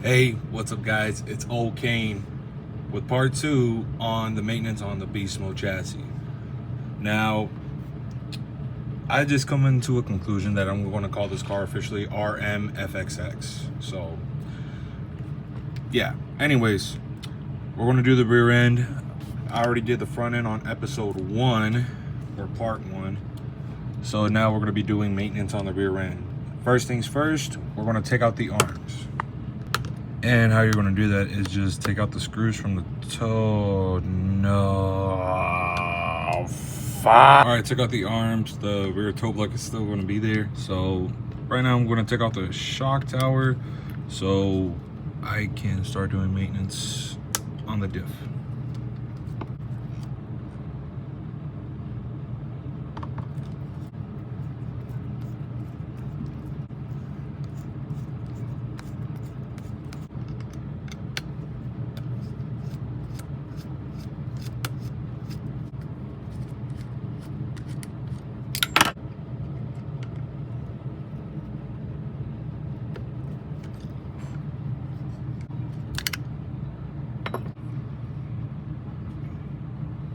Hey, what's up guys? It's Old Kane with part 2 on the maintenance on the Beast Mode chassis. Now, I just come into a conclusion that I'm going to call this car officially RMFXX. So, yeah. Anyways, we're going to do the rear end. I already did the front end on episode 1, or part 1. So now we're going to be doing maintenance on the rear end. First things first, we're going to take out the arms. And how you're going to do that is just take out the screws from the toe. No. Fuck. All right, took out the arms. The rear toe block is still going to be there. So right now I'm going to take out the shock tower so I can start doing maintenance on the diff.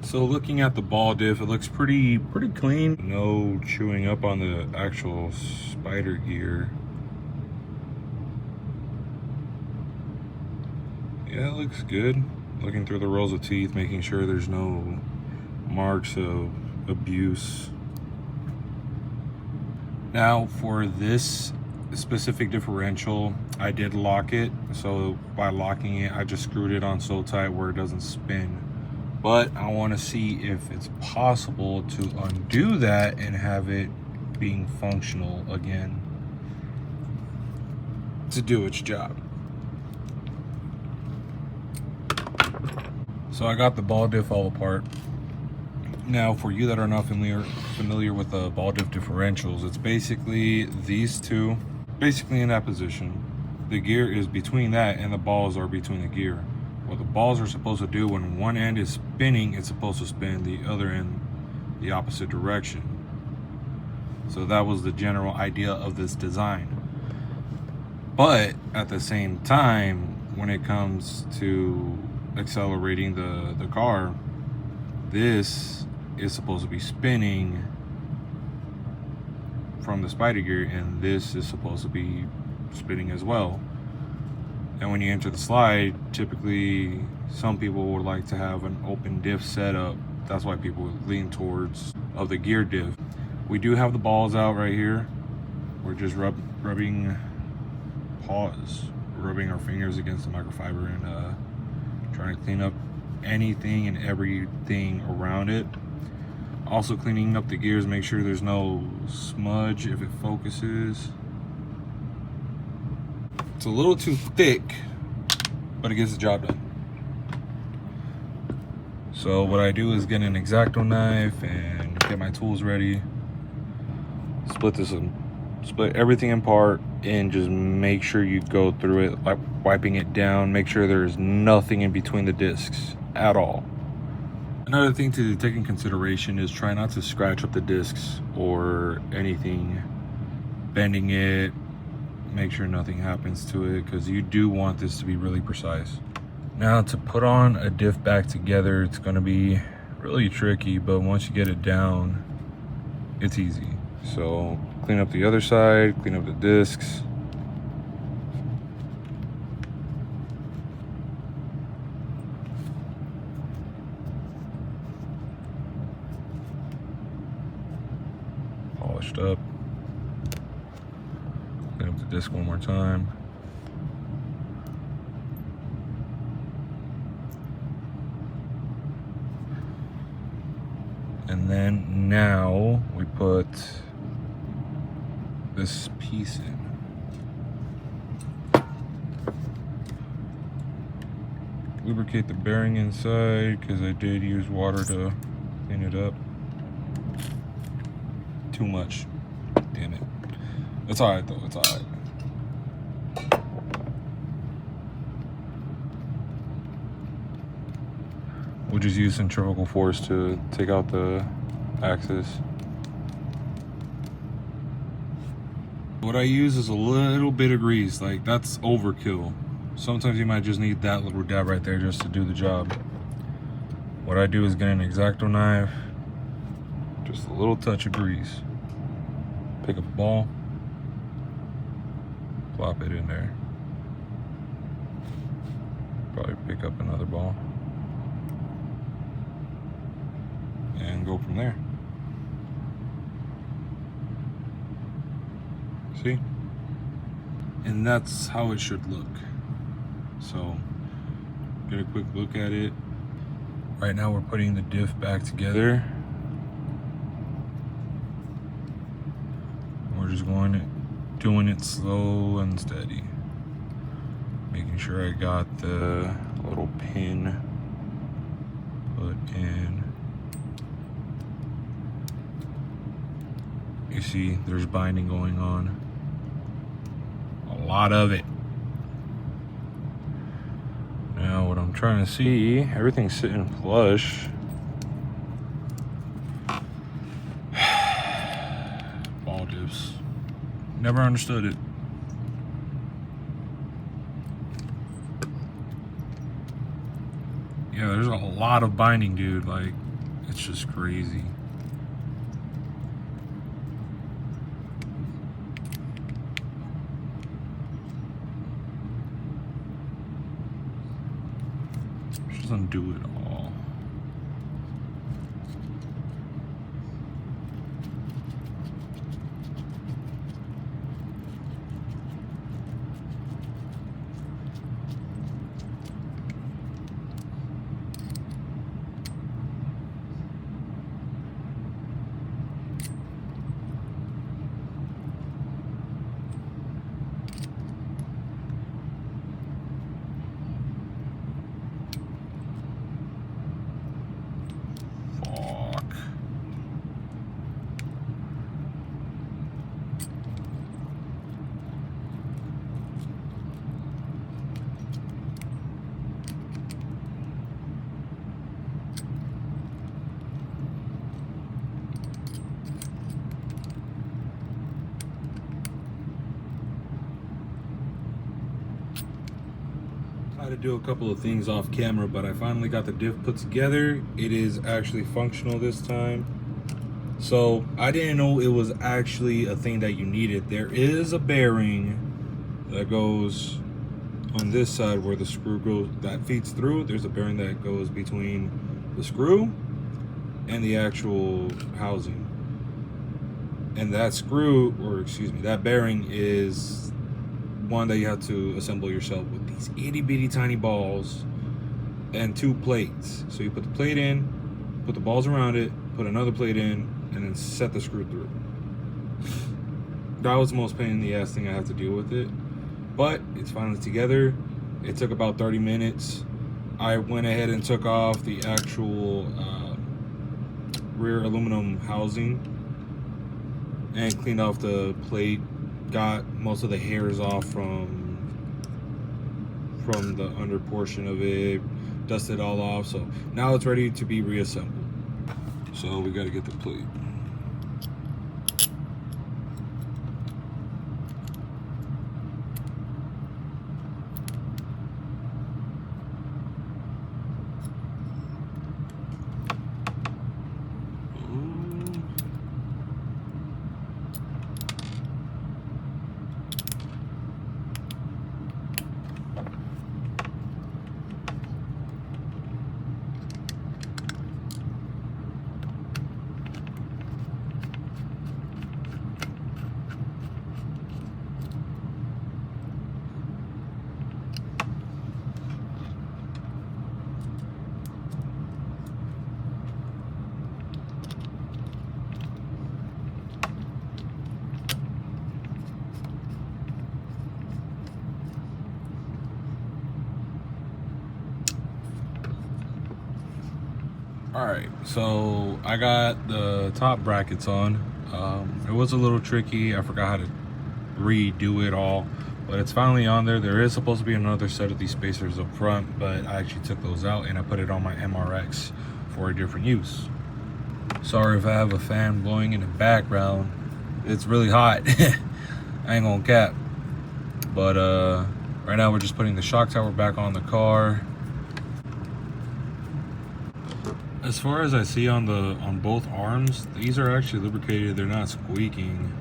So looking at the ball diff, it looks pretty clean. No chewing up on the actual spider gear. Yeah, it looks good. Looking through the rows of teeth, making sure there's no marks of abuse. Now for this specific differential, I did lock it. So by locking it, I just screwed it on so tight where it doesn't spin. But I want to see if it's possible to undo that and have it being functional again to do its job. So I got the ball diff all apart. Now for you that are not familiar with the ball diff differentials, it's basically these two, basically in that position. The gear is between that and the balls are between the gear. What the balls are supposed to do, when one end is spinning, it's supposed to spin the other end the opposite direction. So that was the general idea of this design. But at the same time, when it comes to accelerating the car, this is supposed to be spinning from the spider gear, and this is supposed to be spinning as well. And when you enter the slide, typically some people would like to have an open diff setup. That's why people lean towards of the gear diff. We do have the balls out right here. We're just rubbing our fingers against the microfiber and trying to clean up anything and everything around it. Also cleaning up the gears, make sure there's no smudge if it focuses. It's a little too thick, but it gets the job done. So what I do is get an X-Acto knife and get my tools ready. Split everything in part and just make sure you go through it, like wiping it down. Make sure there's nothing in between the discs at all. Another thing to take in consideration is try not to scratch up the discs or anything, bending it. Make sure nothing happens to it, because you do want this to be really precise. Now to put on a diff back together, it's going to be really tricky, but once you get it down, it's easy. So clean up the other side, clean up the discs. Polished up. Clean up the disc one more time. And then now we put this piece in. Lubricate the bearing inside, because I did use water to clean it up. Too much. Damn it. It's alright though, it's alright. We'll just use centrifugal force to take out the axis. What I use is a little bit of grease, like that's overkill. Sometimes you might just need that little dab right there just to do the job. What I do is get an X-Acto knife, just a little touch of grease, pick up a ball, plop it in there. Probably pick up another ball and go from there. See? And that's how it should look. So get a quick look at it. Right now we're putting the diff back together. We're just doing it slow and steady. Making sure I got the little pin put in. You see, there's binding going on. A lot of it. Now what I'm trying to see, everything's sitting flush. Ball diffs. Never understood it. Yeah, there's a lot of binding, dude. Like, it's just crazy. It doesn't do it all. I had to do a couple of things off camera, but I finally got the diff put together. It is actually functional this time. So I didn't know it was actually a thing that you needed. There is a bearing that goes on this side where the screw goes, that feeds through. There's a bearing that goes between the screw and the actual housing. And that screw, or excuse me, that bearing is one that you have to assemble yourself with these itty bitty tiny balls and 2 plates. So you put the plate in, put the balls around it, put another plate in, and then set the screw through. That was the most pain in the ass thing I have to deal with it, but it's finally together. It took about 30 minutes. I went ahead and took off the actual rear aluminum housing and cleaned off the plate. Got most of the hairs off from the under portion of it, dusted all off. So now it's ready to be reassembled. So we got to get the plate. Alright, so I got the top brackets on. It was a little tricky. I forgot how to redo it all, but it's finally on there. There is supposed to be another set of these spacers up front, but I actually took those out and I put it on my MRX for a different use. Sorry if I have a fan blowing in the background. It's really hot. I ain't gonna cap. But Right now we're just putting the shock tower back on the car. As far as I see on both arms, these are actually lubricated, they're not squeaking.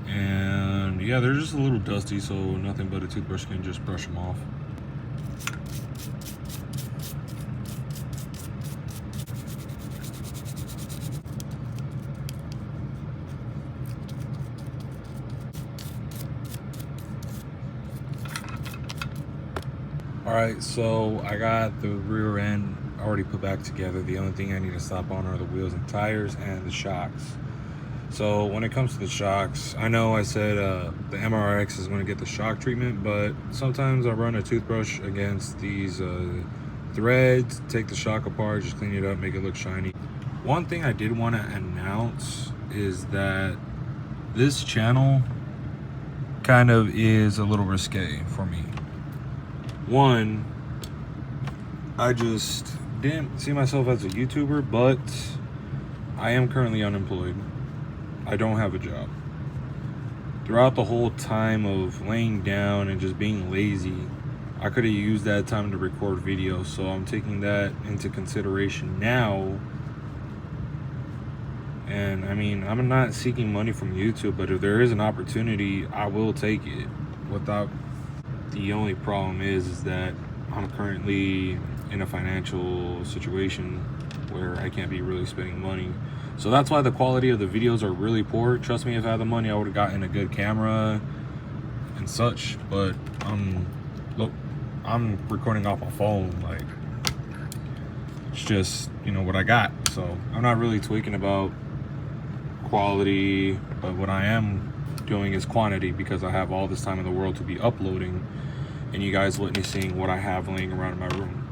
And yeah, they're just a little dusty, so nothing but a toothbrush can just brush them off. Alright, so I got the rear end already put back together. The only thing I need to stop on are the wheels and tires and the shocks. So when it comes to the shocks, I know I said the MRX is going to get the shock treatment, but sometimes I run a toothbrush against these threads, take the shock apart, just clean it up, make it look shiny. One thing I did want to announce is that this channel kind of is a little risque for me. One, I just didn't see myself as a YouTuber, but I am currently unemployed. I don't have a job. Throughout the whole time of laying down and just being lazy, I could have used that time to record videos, so I'm taking that into consideration now. And I mean, I'm not seeking money from YouTube, but if there is an opportunity, I will take it. The only problem is that I'm currently in a financial situation where I can't be really spending money. So that's why the quality of the videos are really poor. Trust me, if I had the money, I would have gotten a good camera and such. But look, I'm recording off my phone. Like, it's just, you know, what I got. So I'm not really tweaking about quality, but what I am doing is quantity, because I have all this time in the world to be uploading and you guys witnessing what I have laying around in my room.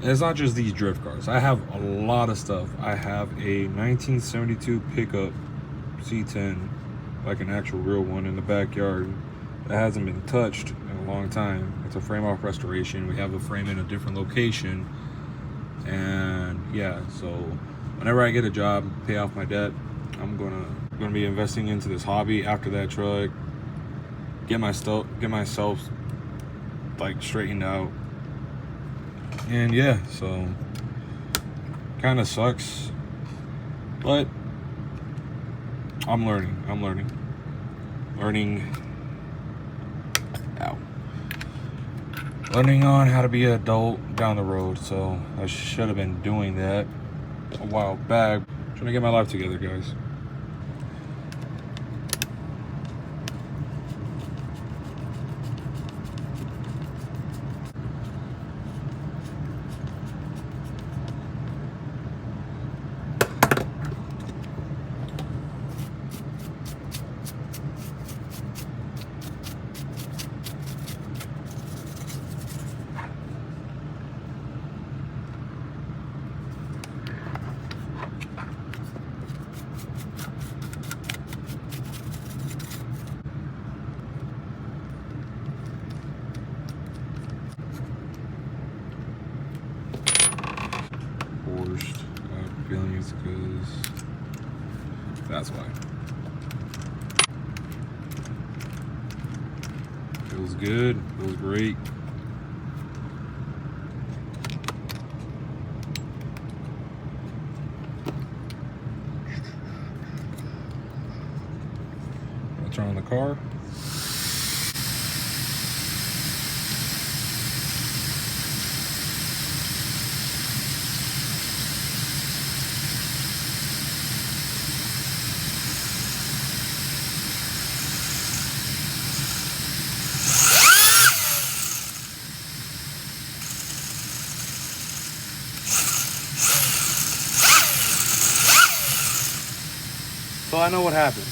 And it's not just these drift cars. I have a lot of stuff. I have a 1972 pickup C10, like an actual real one, in the backyard that hasn't been touched in a long time. It's a frame off restoration. We have a frame in a different location. And yeah, so whenever I get a job, pay off my debt, I'm gonna be investing into this hobby after that truck, get myself like straightened out. And yeah, so kind of sucks, but I'm learning on how to be an adult down the road. So I should have been doing that a while back. Trying to get my life together, guys. Feelings, because that's why. Feels good, feels great. I'll turn on the car. So I know what happened.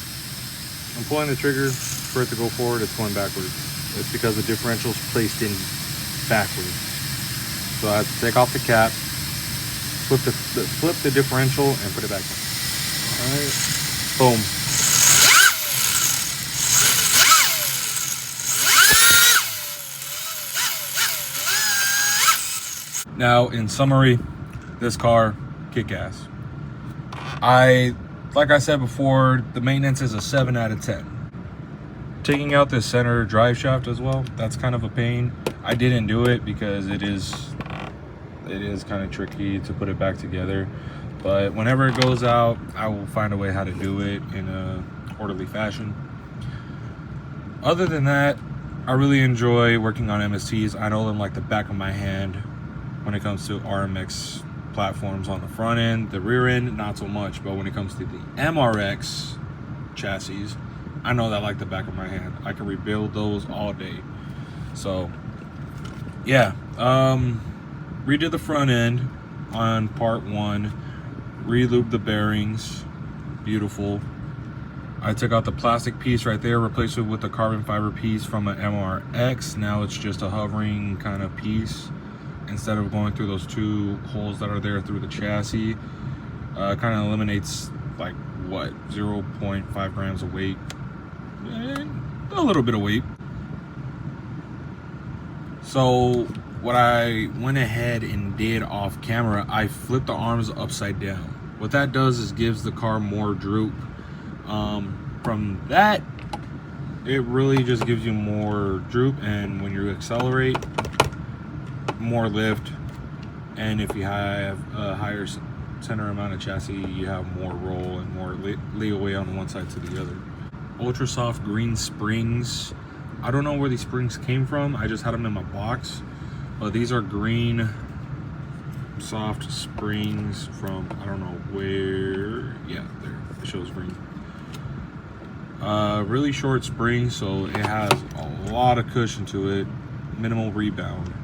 I'm pulling the trigger for it to go forward, it's going backwards. It's because the differential is placed in backwards. So I have to take off the cap, flip the differential, and put it back in. All right, boom. Now, in summary, this car, kick ass. Like I said before, the maintenance is a 7 out of 10. taking out this center drive shaft as well, that's kind of a pain. I didn't do it because it is kind of tricky to put it back together, but whenever it goes out, I will find a way how to do it in a orderly fashion. Other than that, I really enjoy working on MSTs. I know them like the back of my hand when it comes to RMX platforms on the front end. The rear end, not so much, but when it comes to the MRX chassis, I know that like the back of my hand. I can rebuild those all day. So yeah, redid the front end on part 1, re-lubed the bearings, beautiful. I took out the plastic piece right there, replaced it with the carbon fiber piece from an MRX. Now it's just a hovering kind of piece instead of going through those 2 holes that are there through the chassis. Kind of eliminates like what, 0.5 grams of weight, a little bit of weight. So what I went ahead and did off camera, I flipped the arms upside down. What that does is gives the car more droop. From that, it really just gives you more droop, and when you accelerate, more lift. And if you have a higher center amount of chassis, you have more roll and more leeway on one side to the other. Ultra soft green springs. I don't know where these springs came from. I just had them in my box, but these are green soft springs from, I don't know where. Yeah, there it shows green. Really short spring, so it has a lot of cushion to it, minimal rebound.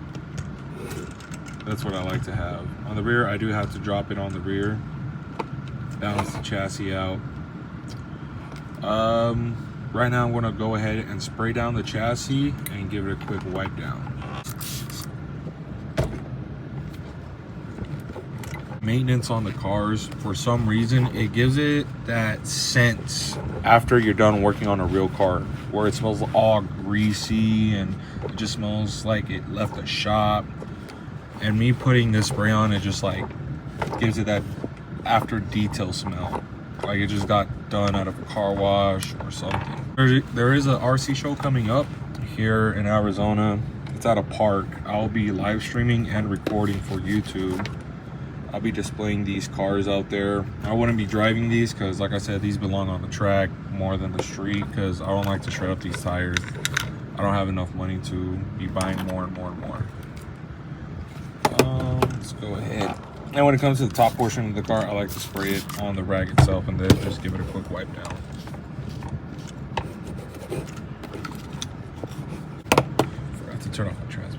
That's what I like to have. On the rear, I do have to drop it on the rear, balance the chassis out. Right now I'm gonna go ahead and spray down the chassis and give it a quick wipe down. Maintenance on the cars, for some reason it gives it that scent after you're done working on a real car, where it smells all greasy and it just smells like it left the shop. And me putting this spray on, it just like gives it that after detail smell, like it just got done out of a car wash or something. There is a RC show coming up here in Arizona. It's at a park. I'll be live streaming and recording for YouTube. I'll be displaying these cars out there. I wouldn't be driving these because, like I said, these belong on the track more than the street, because I don't like to shred up these tires. I don't have enough money to be buying more and more and more. Let's go ahead. And when it comes to the top portion of the car, I like to spray it on the rag itself and then just give it a quick wipe down. Forgot to turn off my transponder.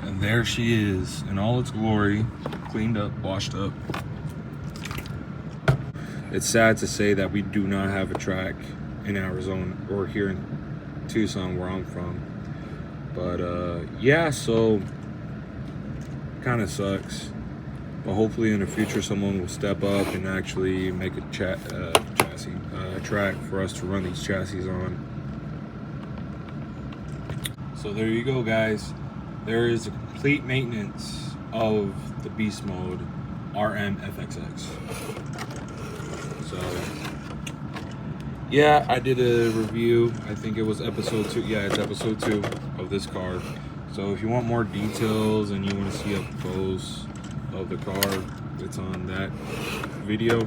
And there she is in all its glory, cleaned up, washed up. It's sad to say that we do not have a track in Arizona or here in Tucson where I'm from. But yeah, so kind of sucks. But hopefully in the future someone will step up and actually make a track for us to run these chassis on. So there you go, guys. There is a complete maintenance of the Beast Mode RM FXX. So yeah, I did a review. I think it was episode 2. Yeah, it's episode 2 of this car. So if you want more details and you want to see up close of the car, it's on that video.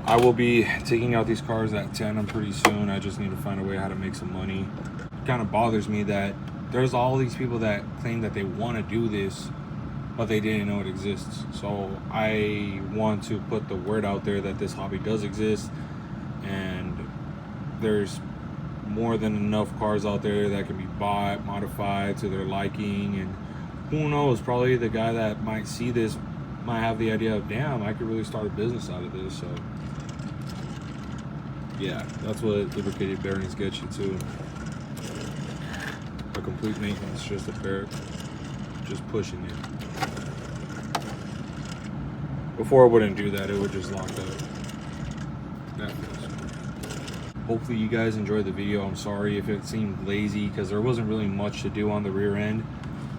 I will be taking out these cars at 10 pretty soon. I just need to find a way how to make some money. It kind of bothers me that there's all these people that claim that they want to do this, but they didn't know it exists. So I want to put the word out there that this hobby does exist, and there's more than enough cars out there that can be bought, modified to their liking, and who knows, probably the guy that might see this might have the idea of, damn, I could really start a business out of this. So yeah, that's what lubricated bearings get you too. a complete maintenance, just a pair, just pushing it. Before I wouldn't do that, it would just lock up. That feels good. Hopefully you guys enjoyed the video. I'm sorry if it seemed lazy because there wasn't really much to do on the rear end.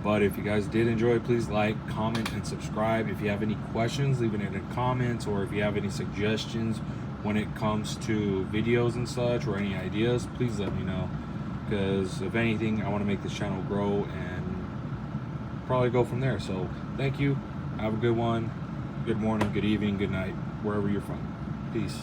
But if you guys did enjoy, please like, comment, and subscribe. If you have any questions, leave it in the comments, or if you have any suggestions when it comes to videos and such, or any ideas, please let me know. Because if anything, I want to make this channel grow and probably go from there. So thank you. Have a good one. Good morning, good evening, good night, wherever you're from. Peace.